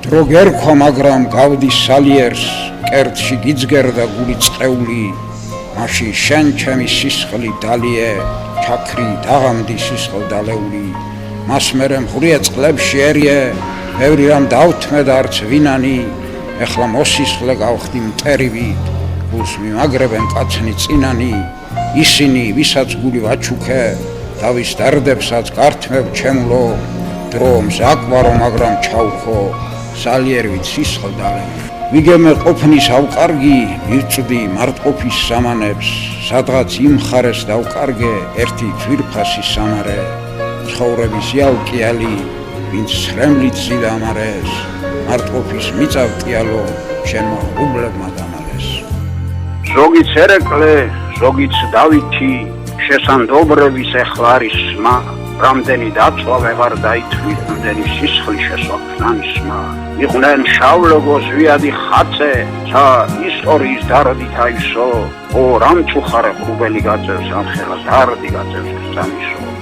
დრო გერქვა, მაგრამ გავდის სალიერს, კერტში გიძგერდა გული წყეული, მაშინ შენ ჩემი სისხლი დალიე, ჩაქრი დაღამდი სისხლ დალეული, მას მერე მღვრია წყლებშიერიე, ბევრი რამ დავთმე და არც ვინანი, ეხლა მოსისხლე გავხდი მტერივით, გულს მიმაგრებენ კაცნი წინანი, ისინი, ვისაც გული ვაჩუქე, დავის დარდებსაც გართმევ ჩემულო, დრო მზაკვარო, მაგრამ ჩაუხო, სალიერვით სისხლ დალევი. ვიგემე ყოფნის ავკარგი, მივწვდი მარტყოფის სამანებს, სადღაც იმ მხარეს დავკარგე, ერთი ძვირფასი სამარე, ცხოვრების იალკიალი, ვინც სრემლით ზიდამარეს, მარტყოფის მიწავკიალო, შენმა უბლებმა დამალეს. ზოგიც ერეკლე, ზოგიც დავითი, შესანდობრების ეხლა არის სმა, რამდენი დაწვა ვეღარ დაითვლით, რამდენი სისხლი შესვაფრნან სმა. იყვნენ შავლოგო ზვიადი ხაცე, ცა ისტორიის დარდით აისო, ო რამჭუხარე ყრუბელი გაწევს, ამხელა დარდი გაწევს ბრძანისო.